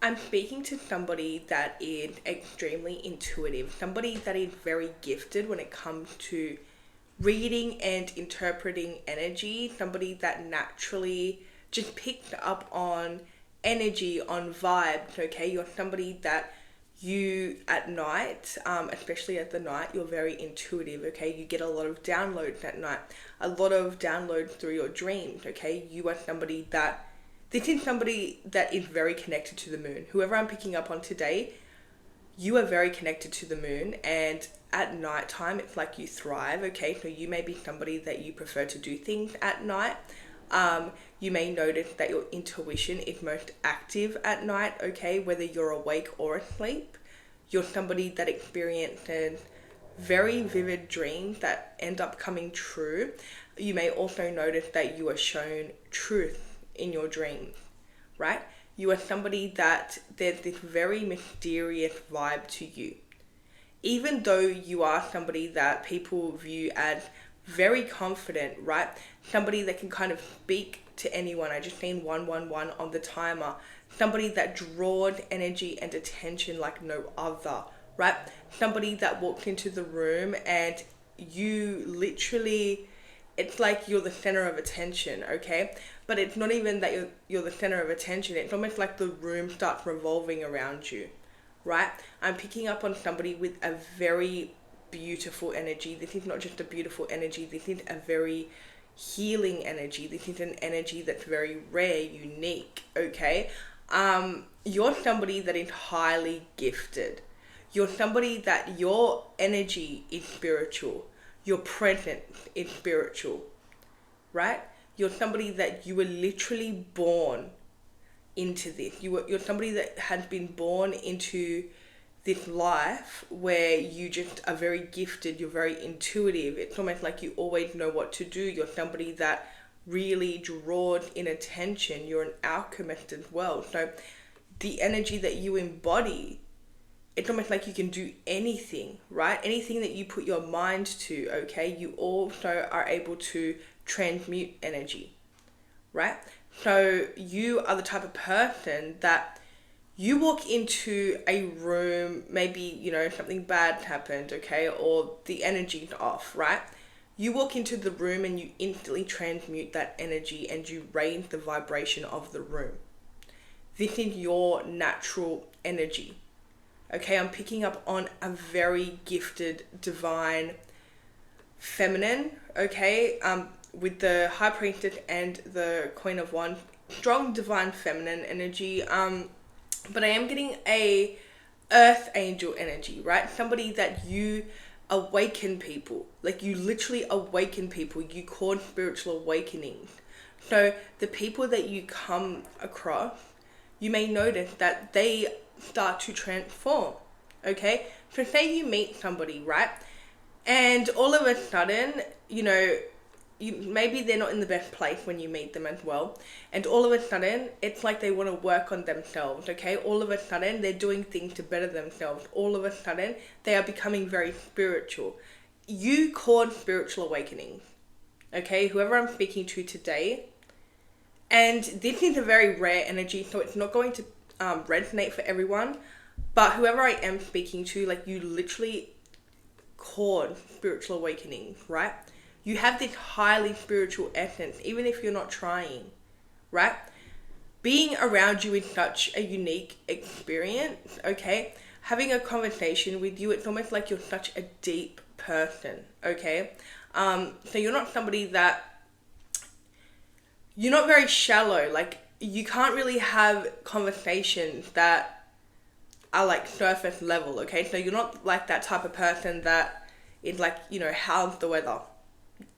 I'm speaking to somebody that is extremely intuitive, somebody that is very gifted when it comes to reading and interpreting energy, somebody that naturally just picked up on energy, on vibes, okay? You're somebody that you at night, especially at the night, you're very intuitive, okay? You get a lot of downloads at night, a lot of downloads through your dreams, okay? You are somebody that, this is somebody that is very connected to the moon. Whoever I'm picking up on today, you are very connected to the moon, and at night time it's like you thrive, okay? So you may be somebody that you prefer to do things at night. You may notice that your intuition is most active at night, okay? Whether you're awake or asleep, you're somebody that experiences very vivid dreams that end up coming true. You may also notice that you are shown truth in your dreams, right? You are somebody that there's this very mysterious vibe to you. Even though you are somebody that people view as very confident, right? Somebody that can kind of speak to anyone. I just seen 111 on the timer. Somebody that draws energy and attention like no other, right? Somebody that walks into the room and you literally, it's like you're the center of attention, okay? But it's not even that you're the center of attention. It's almost like the room starts revolving around you, right? I'm picking up on somebody with a very beautiful energy. This is not just a beautiful energy. This is a very healing energy. This is an energy that's very rare, unique, okay? You're somebody that is highly gifted. You're somebody that your energy is spiritual. Your presence is spiritual, right? You're somebody that you were literally born into this. You're somebody that has been born into this life where you just are very gifted, you're very intuitive. It's almost like you always know what to do. You're somebody that really draws in attention. You're an alchemist as well. So the energy that you embody, it's almost like you can do anything, right? Anything that you put your mind to, okay? You also are able to transmute energy, right? So you are the type of person that you walk into a room, maybe, something bad happened, okay? Or the energy's off, right? You walk into the room and you instantly transmute that energy and you raise the vibration of the room. This is your natural energy. Okay, I'm picking up on a very gifted, divine, feminine, okay, with the High Priestess and the Queen of Wands, strong divine feminine energy, but I am getting a earth angel energy, right? Somebody that you awaken people, like you literally awaken people, you cause spiritual awakenings. So the people that you come across, you may notice that they start to transform, okay? So say you meet somebody, right? And all of a sudden, maybe they're not in the best place when you meet them as well. And all of a sudden, it's like they want to work on themselves, okay? All of a sudden, they're doing things to better themselves. All of a sudden, they are becoming very spiritual. You cause spiritual awakening, okay? Whoever I'm speaking to today. And this is a very rare energy, so it's not going to resonate for everyone. But whoever I am speaking to, like, you literally cause spiritual awakening, right? You have this highly spiritual essence, even if you're not trying, right? Being around you is such a unique experience, okay? Having a conversation with you, it's almost like you're such a deep person, okay? So you're not somebody that, you're not very shallow, like you can't really have conversations that are like surface level, okay? So you're not like that type of person that is like, how's the weather?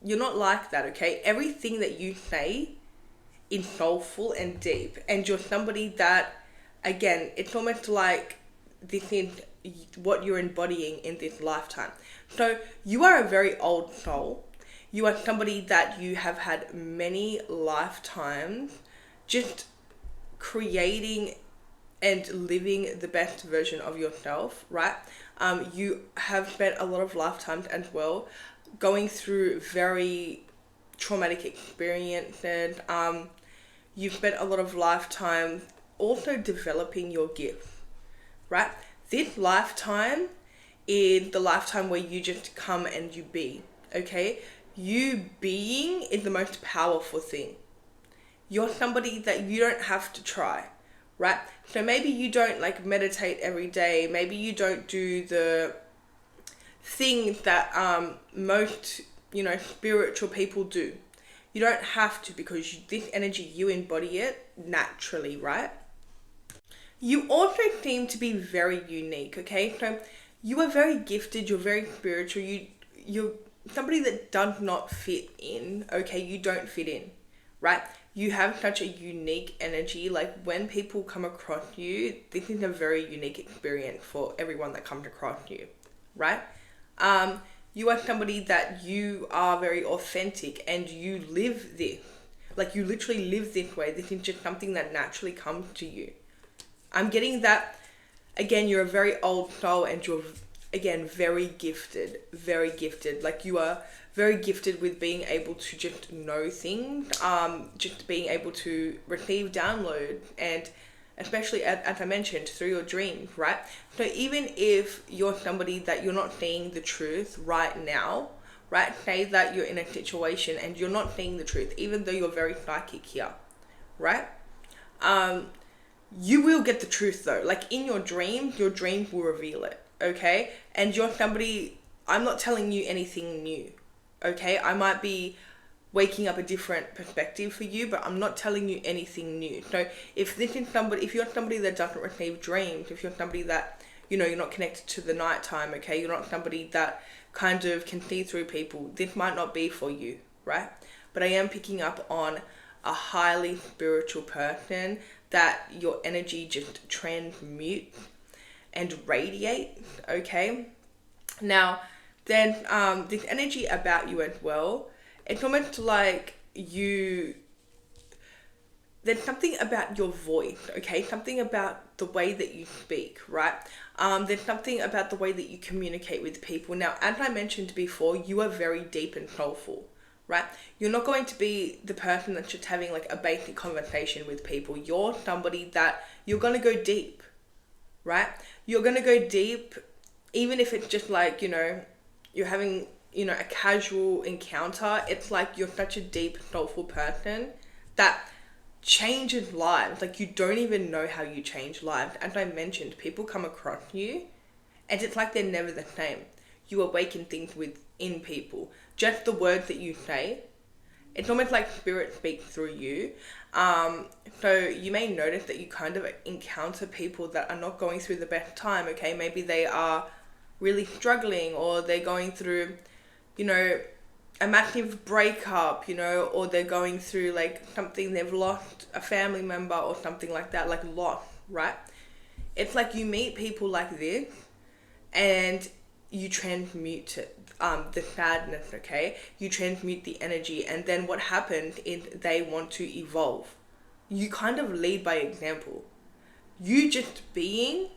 You're not like that, okay? Everything that you say is soulful and deep. And you're somebody that, again, it's almost like this is what you're embodying in this lifetime. So you are a very old soul. You are somebody that you have had many lifetimes just creating and living the best version of yourself, right? You have spent a lot of lifetimes as well going through very traumatic experiences. You've spent a lot of lifetime also developing your gift, right? This lifetime is the lifetime where you just come and you be, okay? You being is the most powerful thing. You're somebody that you don't have to try, right? So maybe you don't like meditate every day. Maybe you don't do the things that most, spiritual people do. You don't have to, because this energy, you embody it naturally, right? You also seem to be very unique, okay? So you are very gifted, you're very spiritual, you're somebody that does not fit in, okay? You don't fit in, right? You have such a unique energy. Like when people come across you, this is a very unique experience for everyone that comes across you, right? You are somebody that you are very authentic and you live this. Like you literally live this way. This is just something that naturally comes to you. I'm getting that, again, you're a very old soul and you're, again, very gifted. Very gifted. Like you are very gifted with being able to just know things, just being able to receive download, and especially as I mentioned, through your dreams, right? So even if you're somebody that you're not seeing the truth right now, right? Say that you're in a situation and you're not seeing the truth, even though you're very psychic here, right? You will get the truth though. Like in your dreams will reveal it, okay? And you're somebody, I'm not telling you anything new, okay? I might be waking up a different perspective for you, but I'm not telling you anything new. So if you're somebody that doesn't receive dreams, if you're somebody that, you're not connected to the nighttime, okay? You're not somebody that kind of can see through people, this might not be for you, right? But I am picking up on a highly spiritual person that your energy just transmutes and radiates, okay? Now, then this energy about you as well, it's almost like there's something about your voice, okay? Something about the way that you speak, right? There's something about the way that you communicate with people. Now, as I mentioned before, you are very deep and soulful, right? You're not going to be the person that's just having like a basic conversation with people. You're somebody that you're going to go deep, right? You're going to go deep, even if it's just like, you're having, a casual encounter. It's like you're such a deep, soulful person that changes lives. Like you don't even know how you change lives. As I mentioned, people come across you and it's like they're never the same. You awaken things within people. Just the words that you say, it's almost like spirit speaks through you. So you may notice that you kind of encounter people that are not going through the best time, okay? Maybe they are really struggling, or they're going through, a massive breakup, or they're going through like something, they've lost a family member or something like that, like loss, right? It's like you meet people like this and you transmute the sadness, okay? You transmute the energy, and then what happens is they want to evolve. You kind of lead by example. You just being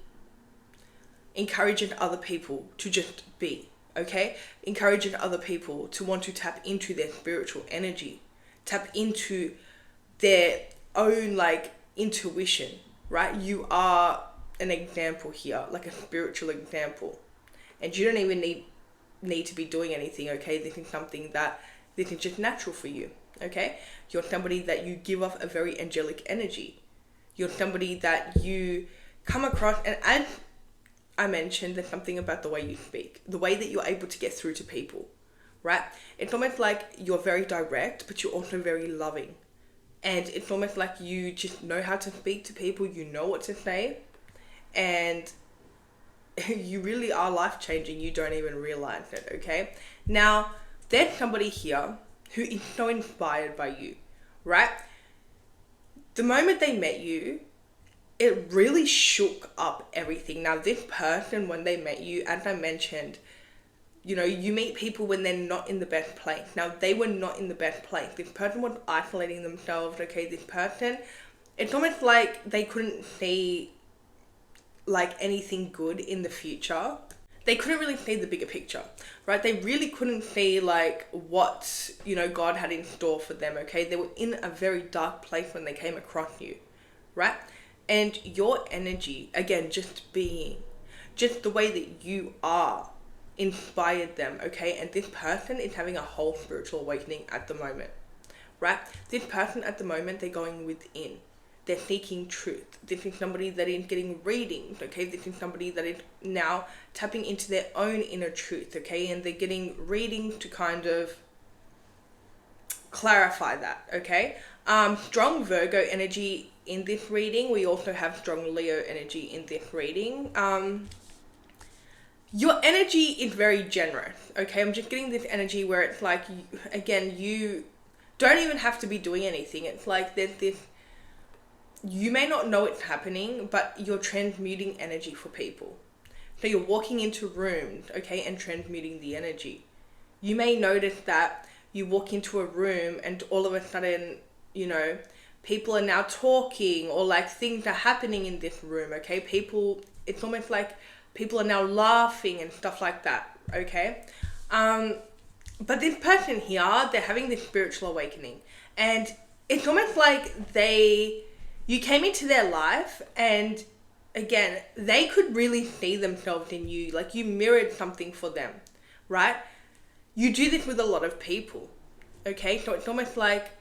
encouraging other people to just be, okay? Encouraging other people to want to tap into their spiritual energy, tap into their own like intuition, right? You are an example here, like a spiritual example. And you don't even need to be doing anything, okay? This is just natural for you, okay? You're somebody that you give off a very angelic energy. You're somebody that you come across, and as I mentioned, there's something about the way you speak, the way that you're able to get through to people, right? It's almost like you're very direct, but you're also very loving. And it's almost like you just know how to speak to people, you know what to say, and you really are life-changing. You don't even realize it, okay? Now, there's somebody here who is so inspired by you, right? The moment they met you, it really shook up everything. Now, this person, when they met you, as I mentioned, you meet people when they're not in the best place. Now, they were not in the best place. This person was isolating themselves, okay? This person, it's almost like they couldn't see like anything good in the future. They couldn't really see the bigger picture, right? They really couldn't see like what, God had in store for them, okay? They were in a very dark place when they came across you, right? And your energy, again, just being, just the way that you are, inspired them, okay? And this person is having a whole spiritual awakening at the moment, right? This person at the moment, they're going within. They're seeking truth. This is somebody that is getting readings, okay? This is somebody that is now tapping into their own inner truth, okay? And they're getting readings to kind of clarify that, okay? Strong Virgo energy in this reading. We also have strong Leo energy in this reading. Your energy is very generous, okay? I'm just getting this energy where it's like, again, you don't even have to be doing anything. It's like there's this, you may not know it's happening, but you're transmuting energy for people. So you're walking into rooms, okay, and transmuting the energy. You may notice that you walk into a room and all of a sudden, you know, people are now talking, or like things are happening in this room, okay? People, it's almost like people are now laughing and stuff like that, okay? But this person here, they're having this spiritual awakening, and it's almost like you came into their life, and again, they could really see themselves in you, like you mirrored something for them, right? You do this with a lot of people, okay? So it's almost like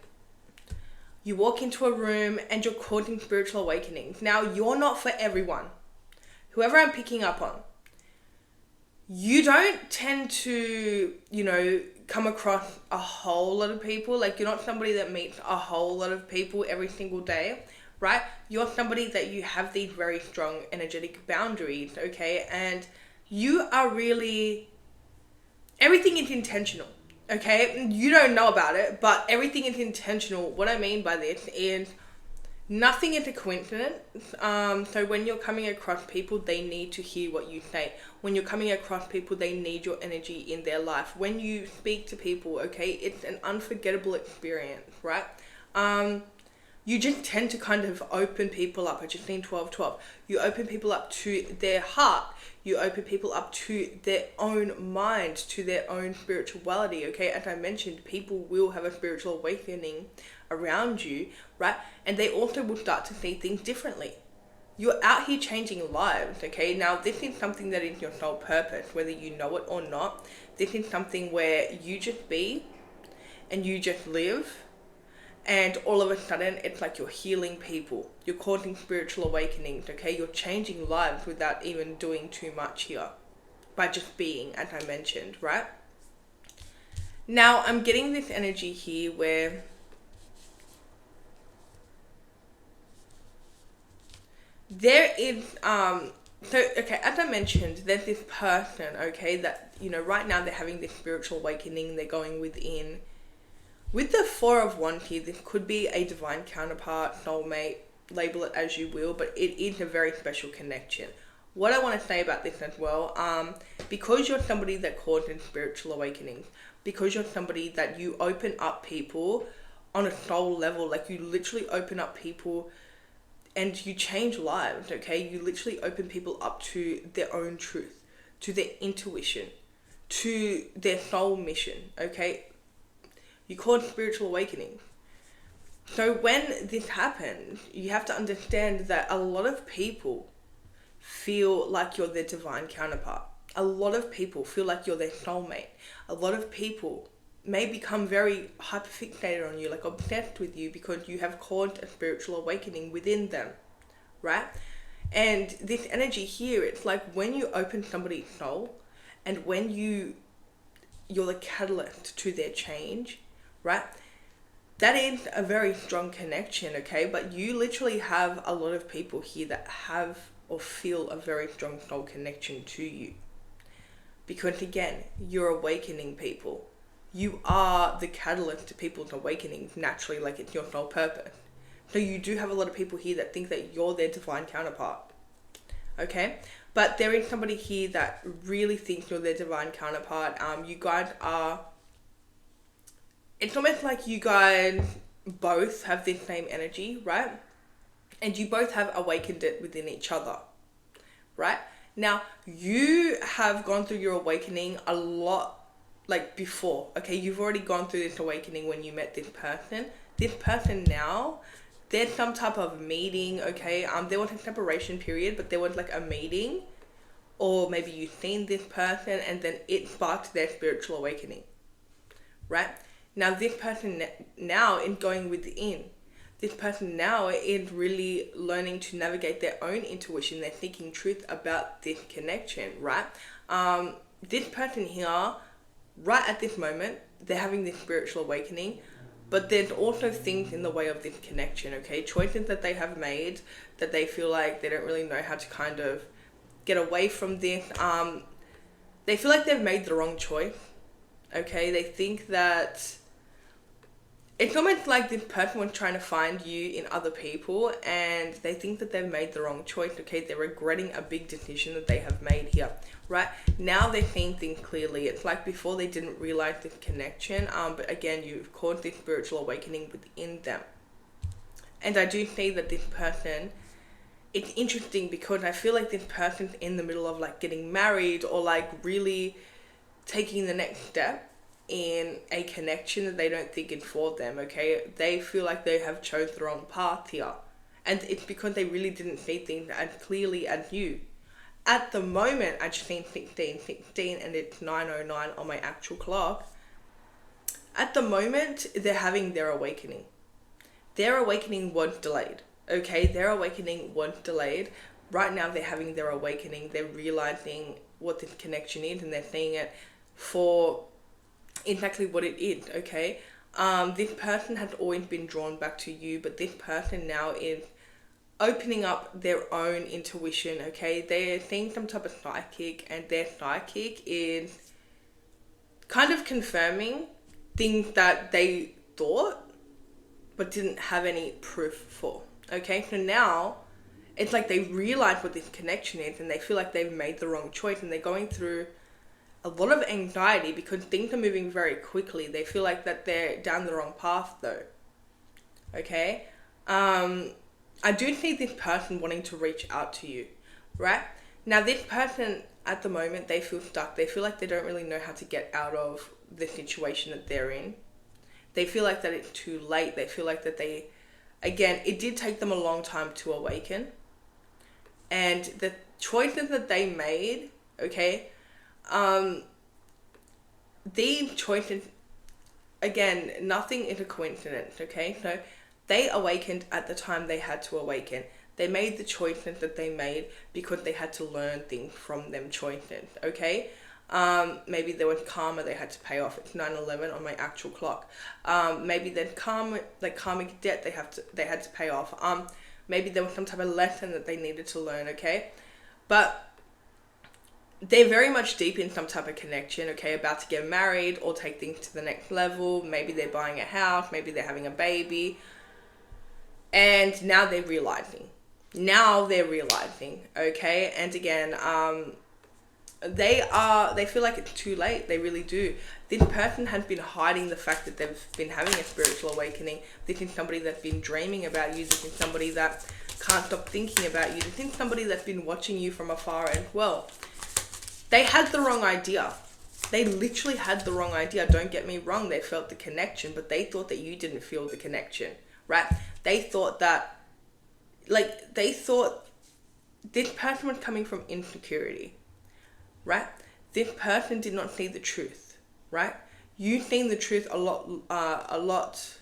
you walk into a room and you're causing spiritual awakenings. Now, you're not for everyone. Whoever I'm picking up on, you don't tend to, you know, come across a whole lot of people. Like, you're not somebody that meets a whole lot of people every single day, right? You're somebody that you have these very strong energetic boundaries, okay? And you are really, everything is intentional, okay? You don't know about it, but everything is intentional. What I mean by this is nothing is a coincidence. So when you're coming across people, they need to hear what you say. When you're coming across people, they need your energy in their life. When you speak to people, okay, it's an unforgettable experience, right? You just tend to kind of open people up. I just seen 12-12. You open people up to their heart. You open people up to their own mind, to their own spirituality, okay? As I mentioned, people will have a spiritual awakening around you, right? And they also will start to see things differently. You're out here changing lives, okay? Now, this is something that is your sole purpose, whether you know it or not. This is something where you just be and you just live. And all of a sudden, it's like you're healing people. You're causing spiritual awakenings, okay? You're changing lives without even doing too much here. By just being, as I mentioned, right? Now, I'm getting this energy here where there is, okay, as I mentioned, there's this person, okay, that, you know, right now they're having this spiritual awakening. They're going within. With the Four of Wands here, this could be a divine counterpart, soulmate, label it as you will, but it is a very special connection. What I want to say about this as well, because you're somebody that causes spiritual awakenings, because you're somebody that you open up people on a soul level, like you literally open up people and you change lives, okay? You literally open people up to their own truth, to their intuition, to their soul mission, okay? You cause spiritual awakening. So when this happens, you have to understand that a lot of people feel like you're their divine counterpart. A lot of people feel like you're their soulmate. A lot of people may become very hyperfixated on you, like obsessed with you, because you have caused a spiritual awakening within them, right? And this energy here, it's like when you open somebody's soul and when you're the catalyst to their change, right? That is a very strong connection, okay? But you literally have a lot of people here that have or feel a very strong soul connection to you. Because again, you're awakening people. You are the catalyst to people's awakenings naturally, like it's your sole purpose. So you do have a lot of people here that think that you're their divine counterpart, okay? But there is somebody here that really thinks you're their divine counterpart. You guys are, it's almost like you guys both have this same energy, right? And you both have awakened it within each other, right? Now, you have gone through your awakening a lot, like before, okay? You've already gone through this awakening when you met this person. This person now, there's some type of meeting, okay? There was a separation period, but there was like a meeting, or maybe you've seen this person and then it sparked their spiritual awakening, right? Now this person now in going within, this person now is really learning to navigate their own intuition. They're seeking truth about this connection, right? This person here, right at this moment, they're having this spiritual awakening, but there's also things in the way of this connection, okay? Choices that they have made that they feel like they don't really know how to kind of get away from this. They feel like they've made the wrong choice, okay? They think that it's almost like this person was trying to find you in other people, and they think that they've made the wrong choice, okay? They're regretting a big decision that they have made here, right? Now they're seeing things clearly. It's like before they didn't realize this connection, but again, you've caused this spiritual awakening within them. And I do see that this person, it's interesting because I feel like this person's in the middle of like getting married, or like really taking the next step in a connection that they don't think is for them, okay? They feel like they have chose the wrong path here, and it's because they really didn't see things as clearly as you. At the moment, I just seen 16 and it's 9:09 on my actual clock. At the moment, they're having their awakening. Their awakening was delayed, okay? Their awakening was delayed. Right now, they're having their awakening. They're realizing what this connection is, and they're seeing it for exactly what it is, okay? This person has always been drawn back to you, but this person now is opening up their own intuition, okay? They're seeing some type of psychic, and their psychic is kind of confirming things that they thought but didn't have any proof for, okay? So now it's like they realize what this connection is, and they feel like they've made the wrong choice, and they're going through a lot of anxiety because things are moving very quickly. They feel like that they're down the wrong path though, okay? I do see this person wanting to reach out to you, right? Now this person at the moment, they feel stuck. They feel like they don't really know how to get out of the situation that they're in. They feel like that it's too late. They feel like that they, again, it did take them a long time to awaken. And the choices that they made, okay, these choices, again, nothing is a coincidence, okay? So they awakened at the time they had to awaken. They made the choices that they made because they had to learn things from them choices, okay? Maybe there was karma they had to pay off. It's 9:11 on my actual clock. Maybe there's karmic debt they had to pay off. Maybe there was some type of lesson that they needed to learn, okay? But they're very much deep in some type of connection, okay? About to get married or take things to the next level. Maybe they're buying a house. Maybe they're having a baby. And now they're realizing. Okay? And again, they feel like it's too late. They really do. This person has been hiding the fact that they've been having a spiritual awakening. This is somebody that's been dreaming about you. This is somebody that can't stop thinking about you. This is somebody that's been watching you from afar as well. They had the wrong idea. They literally had the wrong idea. Don't get me wrong. They felt the connection, but they thought that you didn't feel the connection, right? They thought that, they thought this person was coming from insecurity, right? This person did not see the truth, right? You've seen the truth a lot,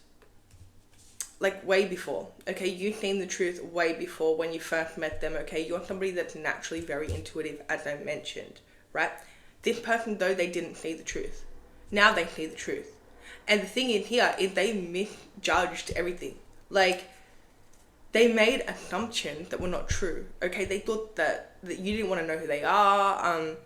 like way before, okay? You've seen the truth way before when you first met them, okay? You're somebody that's naturally very intuitive, as I mentioned, right? This person, though, they didn't see the truth. Now they see the truth. And the thing in here is they misjudged everything. They made assumptions that were not true, okay? They thought that you didn't want to know who they are.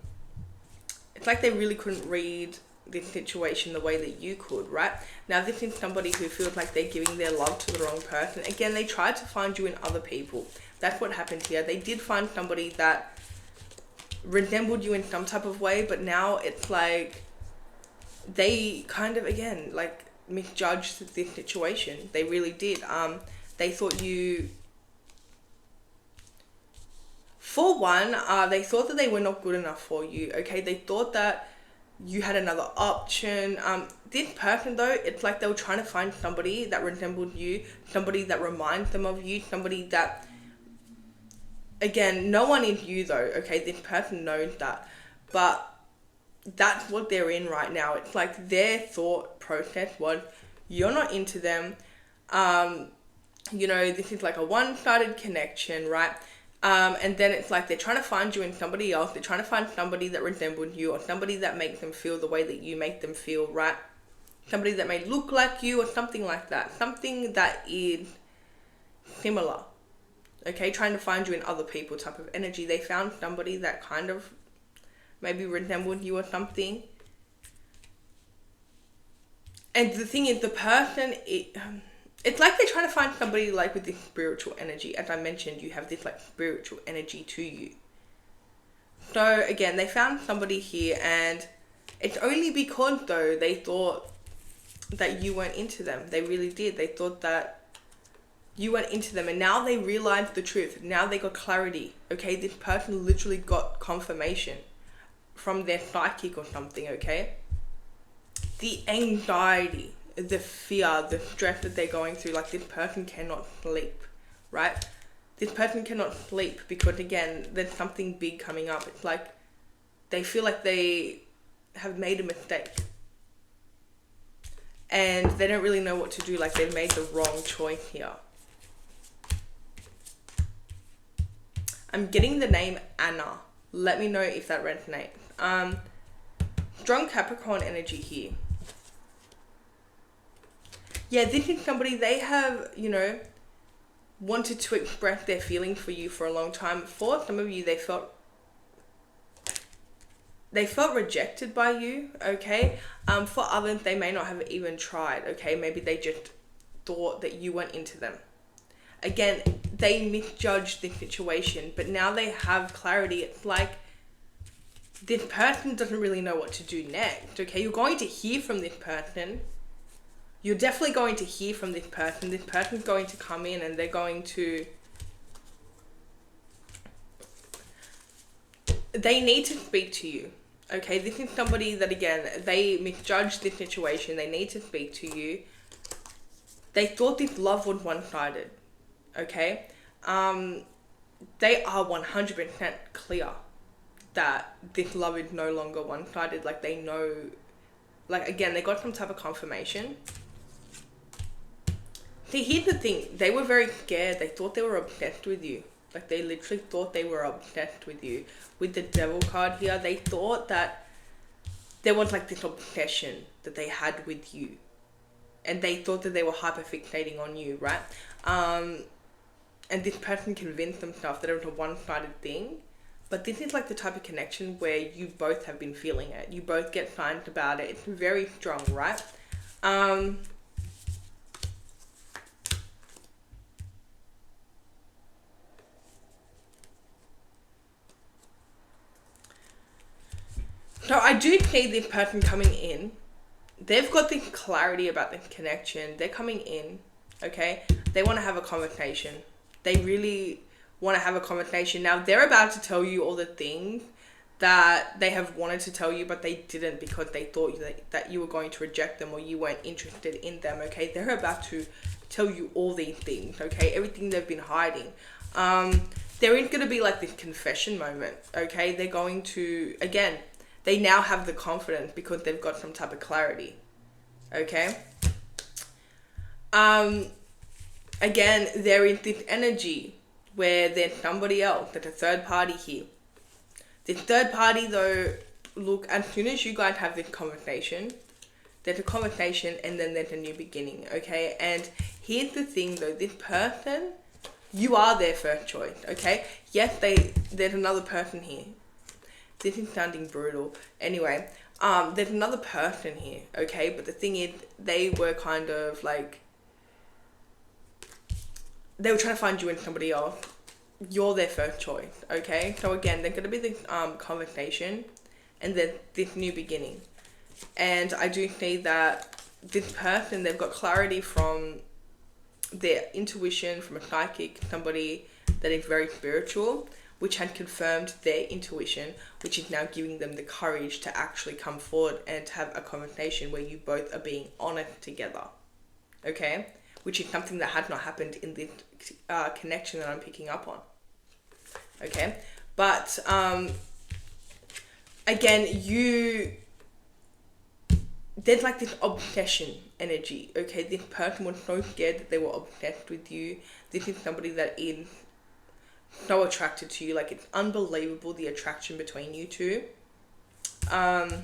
It's like they really couldn't read this situation the way that you could, right? Now, this is somebody who feels like they're giving their love to the wrong person. Again, they tried to find you in other people. That's what happened here. They did find somebody that resembled you in some type of way, but now it's like they kind of, again, misjudged this situation. They really did. They thought you, for one, they thought that they were not good enough for you, okay? They thought that you had another option. This person though, it's like they were trying to find somebody that resembled you, somebody that reminds them of you, somebody that, again, no one is you though, okay? This person knows that, but that's what they're in right now. It's like their thought process was, you're not into them. This is like a one-sided connection, right? And then it's like they're trying to find you in somebody else. They're trying to find somebody that resembles you, or somebody that makes them feel the way that you make them feel, right? Somebody that may look like you or something like that. Something that is similar. Okay, trying to find you in other people type of energy. They found somebody that kind of maybe resembled you or something. And the thing is, the person, it's like they're trying to find somebody like with this spiritual energy. As I mentioned, you have this like spiritual energy to you. So again, they found somebody here, and it's only because though they thought that you weren't into them. They really did. They thought that you weren't into them, and now they realized the truth. Now they got clarity. Okay, this person literally got confirmation from their psychic or something. Okay, the anxiety, the fear, the stress that they're going through, like this person cannot sleep, right? This person cannot sleep because, again, there's something big coming up. It's like they feel like they have made a mistake and they don't really know what to do. Like they've made the wrong choice here. I'm getting the name Anna. Let me know if that resonates. Strong Capricorn energy here. Yeah, this is somebody, they have, wanted to express their feelings for you for a long time. For some of you, they felt rejected by you, okay? For others, they may not have even tried, okay? Maybe they just thought that you weren't into them. Again, they misjudged the situation, but now they have clarity. It's like this person doesn't really know what to do next, okay? You're going to hear from this person. You're definitely going to hear from this person. This person's going to come in and they're going to... They need to speak to you, okay? This is somebody that, again, they misjudged this situation. They need to speak to you. They thought this love was one-sided, okay? They are 100% clear that this love is no longer one-sided. Like, they know... Like, again, they got some type of confirmation. See, here's the thing. They were very scared. They thought they were obsessed with you. Like, they literally thought they were obsessed with you. With the Devil card here, they thought that there was, like, this obsession that they had with you. And they thought that they were hyper-fixating on you, right? And this person convinced themselves that it was a one-sided thing. But this is, like, the type of connection where you both have been feeling it. You both get signs about it. It's very strong, right? So I do see this person coming in. They've got this clarity about this connection. They're coming in, okay? They want to have a conversation. They really want to have a conversation. Now, they're about to tell you all the things that they have wanted to tell you, but they didn't because they thought that you were going to reject them or you weren't interested in them, okay? They're about to tell you all these things, okay? Everything they've been hiding. There is going to be like this confession moment, okay? They're going to, again, they now have the confidence because they've got some type of clarity, okay? Again, there is this energy where there's somebody else, there's a third party here. This third party though, look, as soon as you guys have this conversation, there's a conversation and then there's a new beginning, okay? And here's the thing though, this person, you are their first choice, okay? Yes, there's another person here. This is sounding brutal. Anyway, there's another person here, okay? But the thing is, they were kind of like, they were trying to find you in somebody else. You're their first choice, okay? So again, there's going to be this conversation and then this new beginning. And I do see that this person, they've got clarity from their intuition, from a psychic, somebody that is very spiritual. which had confirmed their intuition, which is now giving them the courage to actually come forward and have a conversation where you both are being honest together. Okay? Which is something that had not happened in this connection that I'm picking up on. Okay? But, again, there's like this obsession energy, okay? This person was so scared that they were obsessed with you. This is somebody that is so attracted to you. Like, it's unbelievable, the attraction between you two. And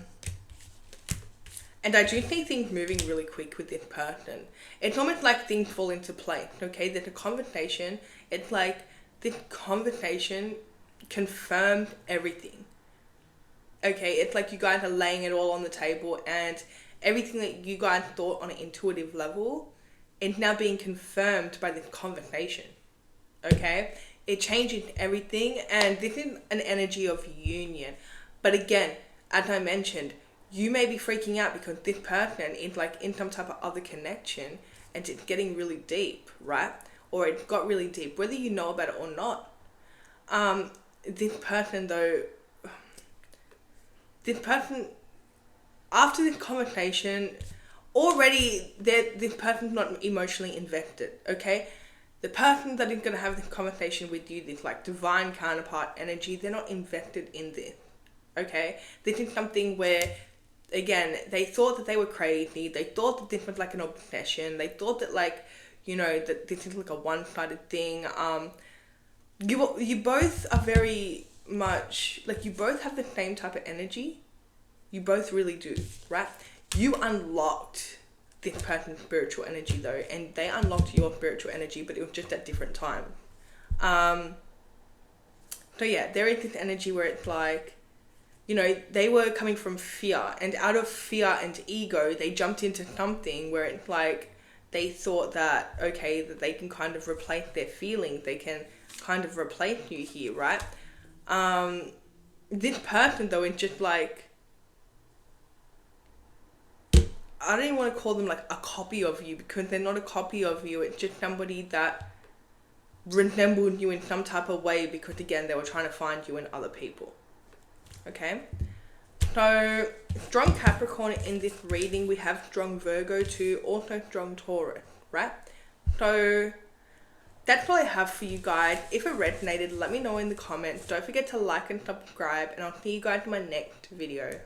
I do see things moving really quick with this person. It's almost like things fall into place, okay? There's a conversation. It's like this conversation confirmed everything. Okay, it's like you guys are laying it all on the table, and everything that you guys thought on an intuitive level is now being confirmed by this conversation. Okay? It changes everything, and this is an energy of union. But again, as I mentioned, you may be freaking out because this person is like in some type of other connection and it's getting really deep, right? Or it got really deep, whether you know about it or not. This person, after this conversation, already this person's not emotionally invested, okay? The person that is going to have this conversation with you, this like divine counterpart energy, they're not invested in this, okay? This is something where, again, they thought that they were crazy. They thought that this was like an obsession. They thought that like, you know, that this is like a one-sided thing. You both are very much, like, you both have the same type of energy. You both really do, right? You unlocked this person's spiritual energy though, and they unlocked your spiritual energy, but it was just at different times. So yeah, there is this energy where it's like, you know, they were coming from fear, and out of fear and ego, they jumped into something where it's like, they thought that, okay, that they can kind of replace their feelings. They can kind of replace you here, right? This person though is just like, I don't even want to call them like a copy of you, because they're not a copy of you. It's just somebody that resembled you in some type of way, because again, they were trying to find you in other people. Okay? So, strong Capricorn in this reading. We have strong Virgo too, also strong Taurus, right? So, that's all I have for you guys. If it resonated, let me know in the comments. Don't forget to like and subscribe, and I'll see you guys in my next video.